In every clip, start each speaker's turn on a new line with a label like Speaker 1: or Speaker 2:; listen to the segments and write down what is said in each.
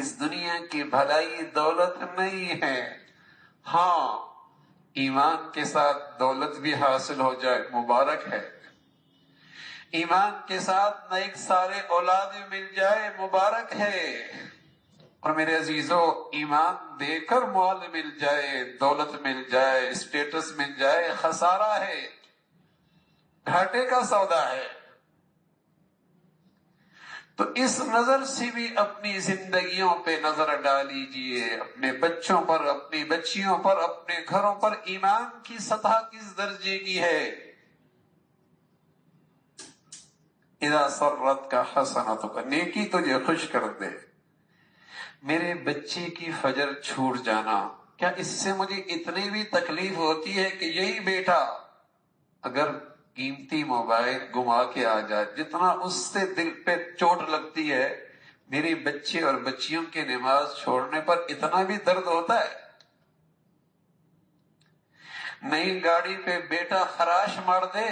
Speaker 1: اس دنیا کی بھلائی دولت نہیں ہے۔ ہاں، ایمان کے ساتھ دولت بھی حاصل ہو جائے مبارک ہے، ایمان کے ساتھ نیک سارے اولاد مل جائے مبارک ہے، اور میرے عزیزو ایمان دے کر مال مل جائے، دولت مل جائے، اسٹیٹس مل جائے، خسارہ ہے، گھاٹے کا سودا ہے۔ تو اس نظر سے بھی اپنی زندگیوں پہ نظر ڈالیجئے، اپنے بچوں پر، اپنی بچیوں پر، اپنے گھروں پر ایمان کی سطح کس درجے کی ہے۔ اذا سرت کا حسنۃ کا، نیکی تجھے خوش کر دے۔ میرے بچے کی فجر چھوٹ جانا، کیا اس سے مجھے اتنی بھی تکلیف ہوتی ہے کہ یہی بیٹا اگر قیمتی موبائل گما کے آ جائے، جتنا اس سے دل پہ چوٹ لگتی ہے، میری بچے اور بچیوں کے نماز چھوڑنے پر اتنا بھی درد ہوتا ہے۔ نئی گاڑی پہ بیٹا خراش مار دے،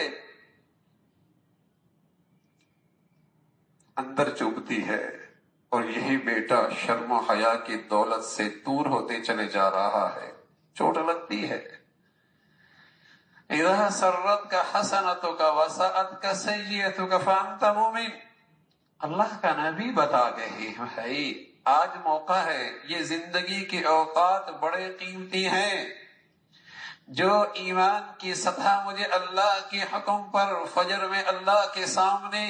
Speaker 1: اندر چبھتی ہے، اور یہی بیٹا شرم و حیا کی دولت سے دور ہوتے چلے جا رہا ہے، چوٹ لگتی ہے۔ اذا سرت کا حسنتک وساءت کا سیئتک فانت مومن، اللہ کا نبی بتا گئے ہیں آج موقع ہے، یہ زندگی کے اوقات بڑے قیمتی ہیں۔ جو ایمان کی سطح مجھے اللہ کے حکم پر فجر میں اللہ کے سامنے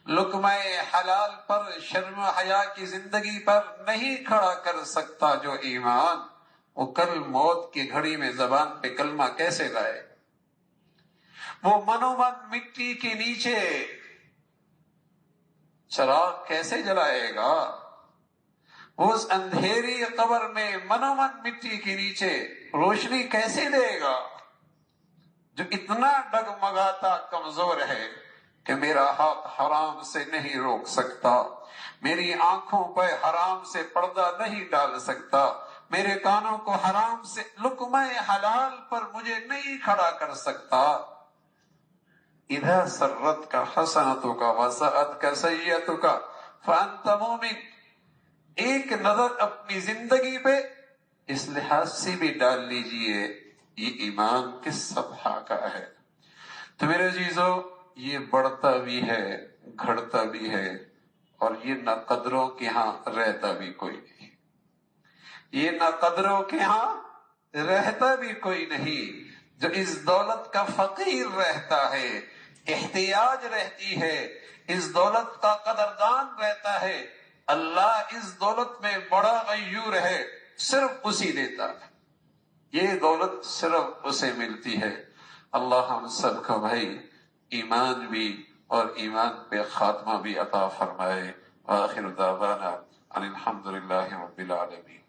Speaker 1: لقمہ حلال پر شرم و حیا کی زندگی پر نہیں کھڑا کر سکتا جو ایمان، وہ کل موت کی گھڑی میں زبان پہ کلمہ کیسے لائے؟ وہ منومن مٹی کے نیچے چراغ کیسے جلائے گا؟ اس اندھیری قبر میں منومن مٹی کے نیچے روشنی کیسے دے گا؟ جو اتنا ڈگمگاتا کمزور ہے کہ میرا ہاتھ حرام سے نہیں روک سکتا، میری آنکھوں پہ حرام سے پردہ نہیں ڈال سکتا، میرے کانوں کو حرام سے لقمہ حلال پر مجھے نہیں کھڑا کر سکتا۔ اذا سرت کا حسنتک وساءت کا سیئتک فانت مومن، ایک نظر اپنی زندگی پہ اس لحاظ سے بھی ڈال لیجئے یہ ایمان کس سطح کا ہے۔ تو میرے عزیزو، یہ بڑھتا بھی ہے، گھڑتا بھی ہے، اور یہ نہ قدروں کے ہاں رہتا بھی کوئی نہیں، یہ نہ قدروں کے ہاں رہتا بھی کوئی نہیں۔ جو اس دولت کا فقیر رہتا ہے، احتیاج رہتی ہے، اس دولت کا قدردان رہتا ہے، اللہ اس دولت میں بڑا غیور ہے، صرف اسی دیتا ہے، یہ دولت صرف اسے ملتی ہے۔ اللہ ہم سب کو بھائی ایمان بھی اور ایمان پہ خاتمہ بھی عطا فرمائے۔ وآخر دعوانا ان الحمد للہ رب العالمین۔